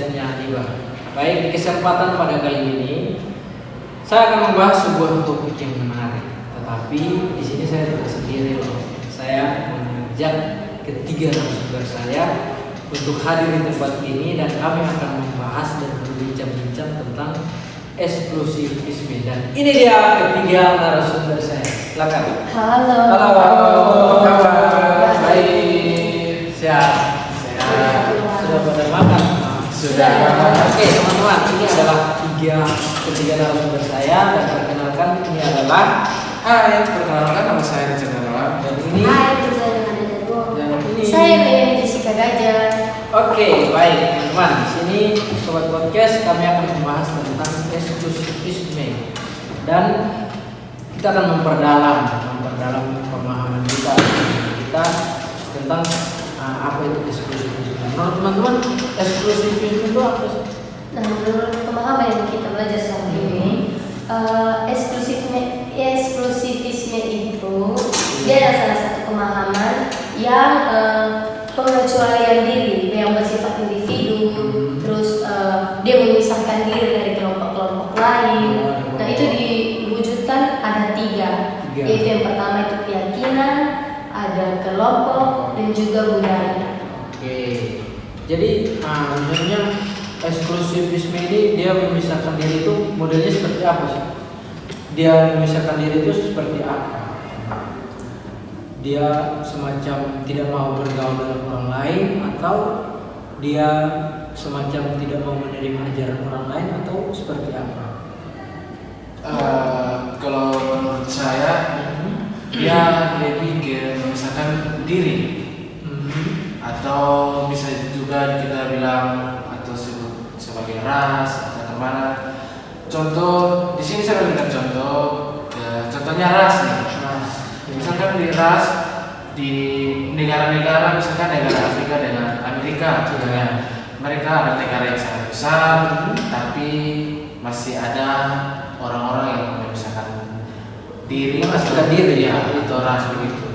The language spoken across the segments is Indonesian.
podcastnya Iba. Baik, di kesempatan pada kali ini saya akan membahas sebuah topik yang menarik. Tetapi di sini saya tidak sendiri loh. Saya mengajak ketiga narasumber saya untuk hadir di tempat ini dan kami akan membahas dan berbincang-bincang tentang eksklusivisme. Dan ini dia ketiga narasumber saya. Silakan. Halo. Apa kabar? Baik. Sehat. Sudah pada makan? Sudah. Oke, teman-teman, ini adalah ketiga narasumber saya dan perkenalkan ini adalah perkenalkan nama saya Richard Darmawan. dan ini Hai, saya dengan Debo. dan ini. Saya dengan Jessica Gajah. Oke, baik teman-teman. Di sini sobat podcast kami akan membahas tentang eksklusivisme dan kita akan memperdalam pemahaman kita tentang apa itu eksklusivisme. Menurut teman-teman, eksklusivisme itu apa sih? Nah, menurut pemahaman yang kita belajar saat ini, eksklusivisme itu dia adalah salah satu pemahaman yang pengecualian diri yang bersifat individu, terus dia memisahkan diri dari kelompok-kelompok lain. Nah, itu diwujudkan ada tiga. Yaitu yang pertama itu keyakinan, ada kelompok, dan juga budaya. Oke. Jadi misalnya eksklusivisme ini dia memisahkan diri itu modelnya seperti apa sih? Dia memisahkan diri itu seperti apa? Dia semacam tidak mau bergaul dengan orang lain, atau dia semacam tidak mau menerima ajaran orang lain, atau seperti apa? Kalau menurut saya dia lebih ke memisahkan diri, atau bisa juga kita bilang atau sebut sebagai ras atau kemana. Contoh di sini saya berikan contohnya ras nih. Misalkan di ras di negara-negara, misalkan negara Afrika dengan Amerika, contohnya mereka ada negara yang sangat besar, tapi masih ada orang-orang yang memisahkan diri, ya, atau ras begitu.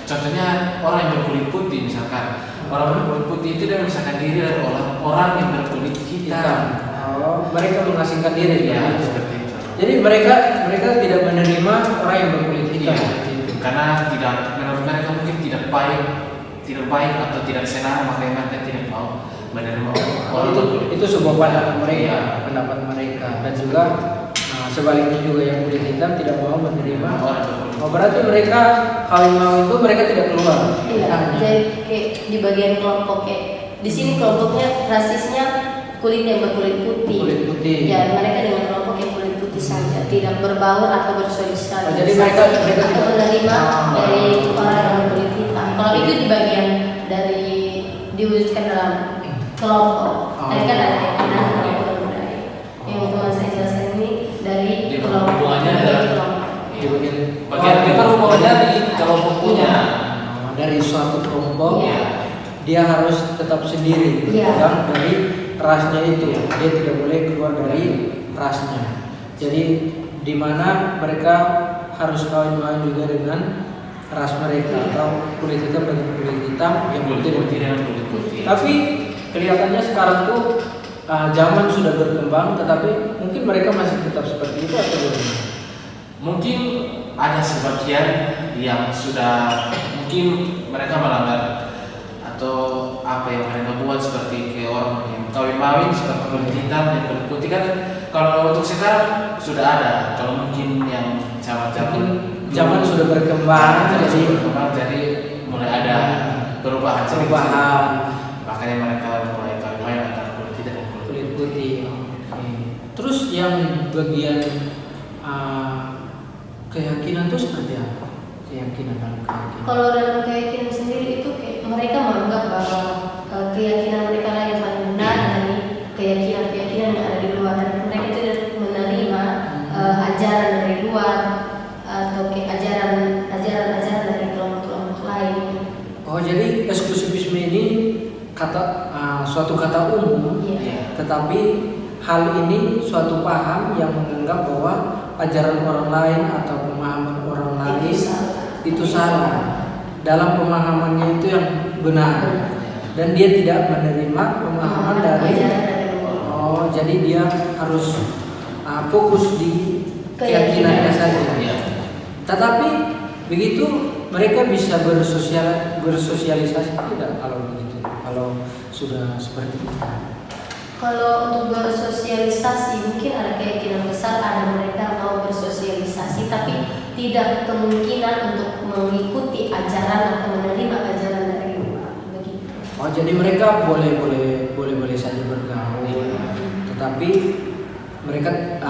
Contohnya orang yang berkulit putih, misalkan orang berkulit putih itu dia memisahkan diri dari orang yang berkulit hitam. Mereka mengasingkan diri Ya, seperti itu. Jadi mereka tidak menerima orang yang berkulit hitam. Iya, karena menurut mereka mungkin tidak baik atau tidak senang, makanya mereka tidak mau menerima orang Itu sebuah pendapat mereka dan juga sebaliknya juga yang kulit hitam tidak mau menerima orang berkulit. Berarti mereka kalau mau itu mereka tidak keluar. Iya, jadi kayak di bagian kelompok kayak di sini kelompoknya rasisnya kulit yang berkulit putih. Kulit putih. Ya, mereka dengan kelompok yang kulit putih saja, tidak berbaur atau bersosialisasi. Jadi mereka atau tidak menerima dari orang yang berkulit hitam. Kalau itu di bagian dari diwujudkan dalam kelompok. Tadi kan ada keyakinan, kelompok dan budaya. Yang teman saya jelaskan ini dari Di kelompok. hubungannya dari adalah kelompok. Di bagian kita hubungannya di kelompok punya. dari suatu kelompok Iya. dia harus tetap sendiri Iya. dan dari rasnya itu dia tidak boleh keluar dari rasnya. Jadi di mana mereka harus kawin juga dengan ras mereka atau kulit hitam dengan kulit hitam yang Kulit putih putih dan kulit putih. Tapi kelihatannya sekarang tuh zaman sudah berkembang, tetapi mungkin mereka masih tetap seperti itu atau bagaimana? Mungkin ada sebagian yang sudah mungkin mereka melanggar atau apa yang mereka buat seperti ke orang yang kawin seperti kulit hitam dan kulit putih kan. Kalau untuk sekarang sudah ada. Kalau mungkin yang Zaman sudah berkembang, jadi mulai ada perubahan. Makanya mereka mulai kawin antara kulit hitam dan kulit putih. Terus yang bagian keyakinan itu seperti apa? Keyakinan. Kalau dalam keyakinan sendiri itu kayak mereka menganggap bahwa keyakinan mereka lah yang paling benar dari keyakinan yang ada di luar, dan mereka tidak menerima ajaran dari luar atau kayak ajaran dari kelompok-kelompok lain. Oh, jadi eksklusivisme ini suatu kata umum, Iya. tetapi hal ini suatu paham yang menganggap bahwa ajaran orang lain atau pemahaman orang lain itu salah. Dalam pemahamannya itu yang benar, dan dia tidak menerima pemahaman dari jadi dia harus fokus di keyakinannya saja. Iya. Tetapi begitu mereka bisa bersosialisasi tidak kalau begitu, kalau sudah seperti itu. Kalau untuk bersosialisasi mungkin ada keyakinan besar ada mereka mau bersosialisasi tapi tidak kemungkinan untuk mengikuti ajaran atau menerima ajaran dari luar begitu. Oh, jadi mereka boleh saja bergaul, tetapi mereka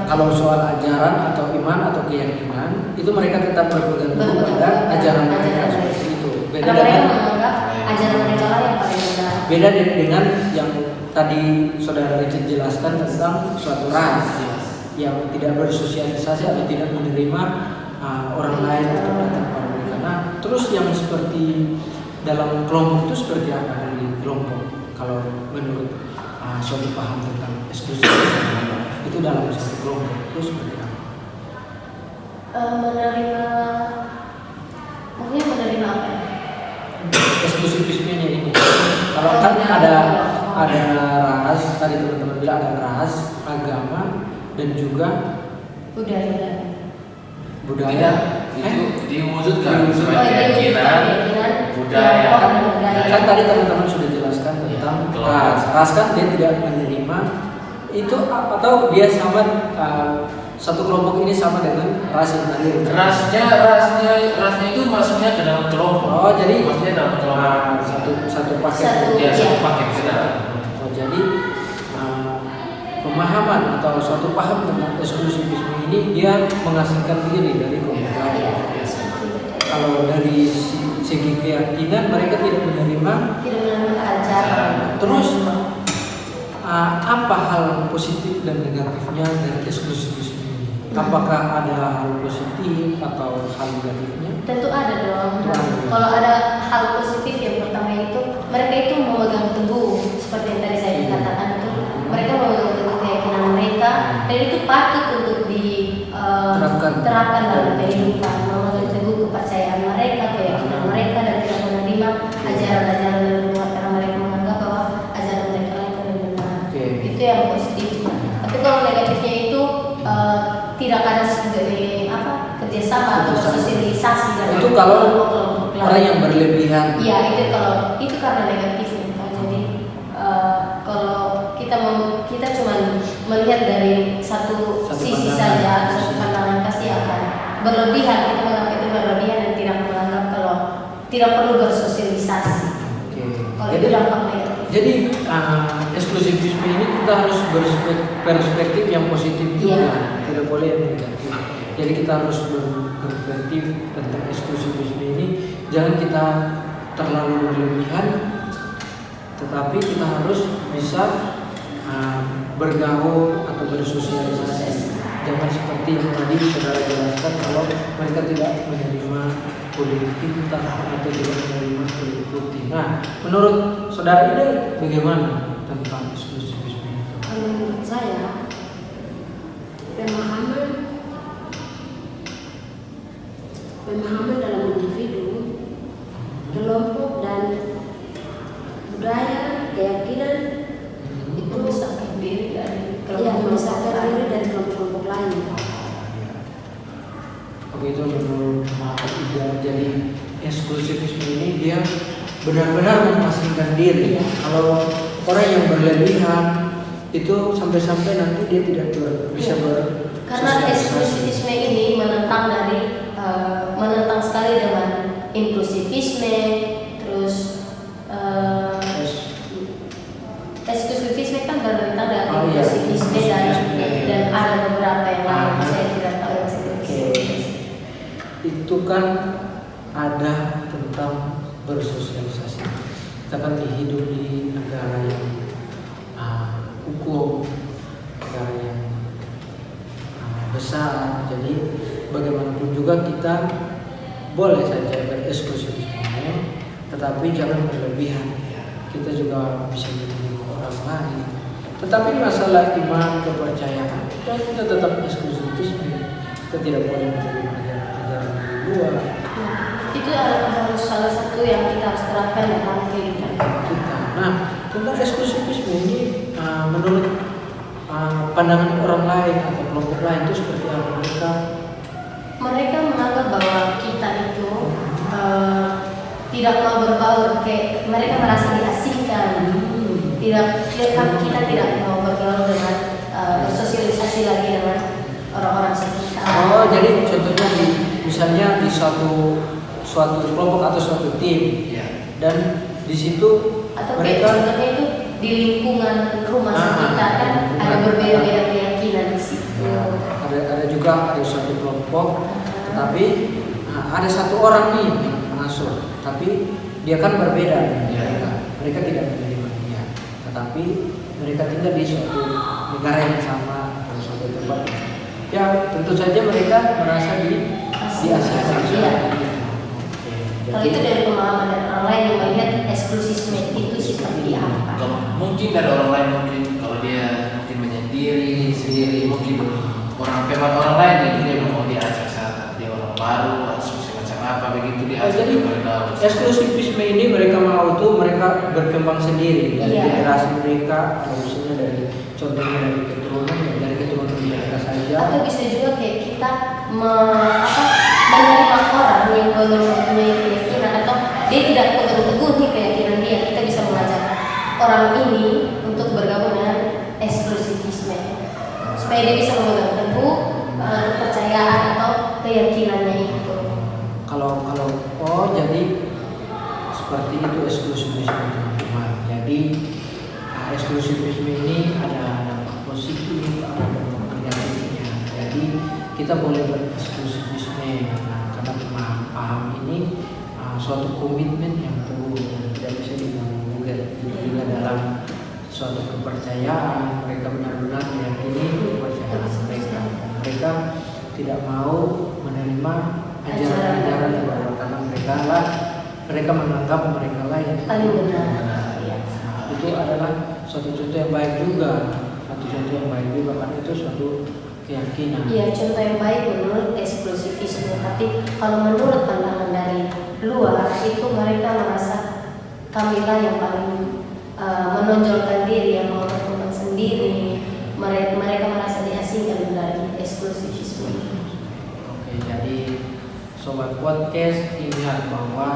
kalau soal ajaran atau iman atau keyakinan itu mereka tetap berpegang teguh pada ajaran mereka seperti itu. Beda Karena mereka dengan menganggap ajaran mereka lah yang paling benar. beda dengan yang tadi saudara Richard jelaskan tentang suatu ras yang tidak bersosialisasi atau tidak menerima orang lain untuk datang pada mereka. Nah, terus yang seperti dalam kelompok itu seperti apa dari kelompok? Kalau menurut suatu paham tentang eksklusivitas itu dalam satu kelompok itu seperti apa? Maksudnya menerima apa? Eksklusivismenya ini. Kalau kan ada ras, tadi teman-teman bilang ada ras, agama dan juga Budaya. Tidak, itu diwujudkan sebagai keyakinan, budaya. Kan tadi teman-teman sudah jelaskan tentang ras. Ras kan dia tidak menerima itu atau dia sama satu kelompok ini sama dengan ras yang tadi. Rasnya itu maksudnya ke dalam kelompok. Oh, jadi maksudnya dalam kelompok satu paket. Satu paket kita. Oh, jadi pemahaman atau suatu paham tentang eksklusivisme ini dia mengasingkan diri dari kelompok lain. Kalau dari segi keyakinan mereka tidak menerima ajaran. Terus apa hal positif dan negatifnya dari eksklusivisme ini? Apakah ada hal positif atau hal negatifnya? Tentu ada dong. Kalau ada hal positif yang pertama itu mereka itu memegang teguh seperti yang tadi saya katakan itu mereka memegang teguh keyakinan mereka dan itu patut untuk diterapkan dalam kehidupan, memegang teguh kepercayaan mereka, keyakinan mereka dan tidak menerima ajaran-ajaran dari luar karena mereka menganggap bahwa ajaran mereka itu lebih benar. Itu yang positifnya. Tapi kalau negatifnya itu tidak ada kerjasama atau sosialisasi dalam itu kalau kelompok orang yang berlebihan. Iya, itu karena negatifnya. Jadi kalau kita cuma melihat dari satu sisi saja, satu pandangan pasti akan berlebihan. Kita menganggap itu berlebihan dan tidak menganggap kalau tidak perlu bersosialisasi. Kalau itu dampak negatif. Jadi eksklusivisme ini kita harus berperspektif yang positif juga, tidak boleh yang negatif. Jadi kita harus berperspektif tentang eksklusivisme ini, jangan kita terlalu berlebihan, tetapi kita harus bisa bergaul atau bersosialisasi. Jangan seperti yang tadi saudara jelaskan kalau mereka tidak menerima politik atau tidak menerima politik putih. Nah, menurut saudara ini bagaimana tentang eksklusivisme itu? Menurut saya pemahaman dalam individu, kelompok dan budaya, keyakinan Itu memisahkan diri dari memisahkan diri dari kelompok-kelompok lain. Begitu menurut Ida, jadi eksklusivisme ini dia benar-benar memasingkan diri. Kalau orang yang berlebihan itu sampai-sampai nanti dia tidak bisa karena eksklusivisme ini menentang sekali dengan inklusivisme, terus eksklusivisme kan bertentangan dengan inklusivisme dan ada beberapa yang lain saya tidak tahu yang seperti itu kan ada tentang bersosialisasi. Kita kan hidup di negara yang hukum, negara yang besar. Jadi bagaimanapun juga kita boleh saja bereksklusivisme, tetapi jangan berlebihan. Kita juga bisa menerima orang lain. Tetapi masalah iman, kepercayaan, kita tetap eksklusivisme. Kita tidak boleh menerima ajaran dari luar. itu harus salah satu yang kita harus terapkan dalam kehidupan kita. Nah, tentang eksklusivisme ini menurut pandangan orang lain atau kelompok lain itu seperti apa mereka? Mereka menganggap bahwa kita itu tidak mau berbaur, kayak mereka merasa diasingkan. Kita tidak mau bergaul dengan bersosialisasi lagi dengan orang-orang sekitar. Oh, jadi contohnya misalnya di suatu kelompok atau suatu tim, Iya. dan di situ Atau kayak mereka contohnya itu di lingkungan rumah sekitar kan ada berbeda-beda keyakinan di situ. ada juga ada suatu kelompok, tetapi ada satu orang nih yang masuk, tapi dia kan berbeda dengan Iya. mereka tidak menerima dia, tetapi mereka tinggal di suatu negara yang sama atau suatu tempat yang sama. Ya tentu saja mereka merasa diasingkan. Iya. Oke, Kalau itu dari pemahaman dari orang lain yang melihat eksklusisme itu seperti apa? Kalau mungkin dari orang lain, mungkin kalau dia mungkin menyendiri sendiri, mungkin orang lain nih, dia mau diajak saat dia orang baru atau macam apa begitu diajak jadi bergaul. eksklusifisme ini mereka mau tuh mereka berkembang sendiri dari Iya. generasi mereka, atau misalnya dari contohnya dari keturunan mereka saja. Atau bisa juga kayak kita menerima orang yang belum mempunyai keyakinan atau dia tidak teguh nih keyakinan dia, kita bisa mengajak orang ini untuk bergabung dengan eksklusifisme supaya dia bisa memegang teguh kepercayaan atau keyakinannya itu. Kalau jadi seperti itu eksklusifisme teman-teman. Jadi eksklusifisme ini ada dampak positif, ada dampak negatifnya. Jadi kita boleh bereksklusifisme karena paham ini suatu komitmen yang teguh dan tidak bisa diganggu-gugat. Juga dalam suatu kepercayaan mereka benar-benar meyakini kepercayaan mereka. Mereka tidak mau menerima ajaran-ajaran yang berbeda karena mereka menganggap mereka yang Paling benar. Iya. Itu adalah suatu contoh yang baik juga, karena itu suatu keyakinan. Iya, contoh yang baik menurut eksklusifisme. Tapi kalau menurut pandangan dari luar itu mereka merasa kamilah yang paling menonjolkan diri, yang mau berkembang sendiri. Mereka merasa diasingkan dari eksklusifisme. Oke, jadi sobat podcast ingat bahwa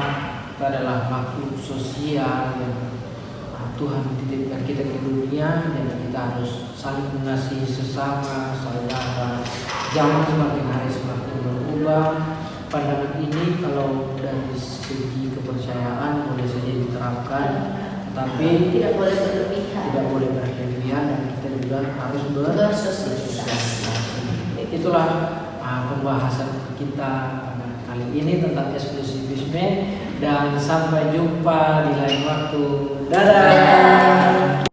kita adalah makhluk sosial yang Tuhan titipkan kita ke dunia, dan kita harus saling mengasihi sesama, saudara. Zaman semakin hari semakin berubah. Pandangan ini kalau dari segi kepercayaan boleh saja diterapkan, tapi Tidak boleh berlebihan. dan kita juga harus Bersosialisasi. Itulah pembahasan kita pada kali ini tentang eksklusifisme, dan sampai jumpa di lain waktu. Dadah.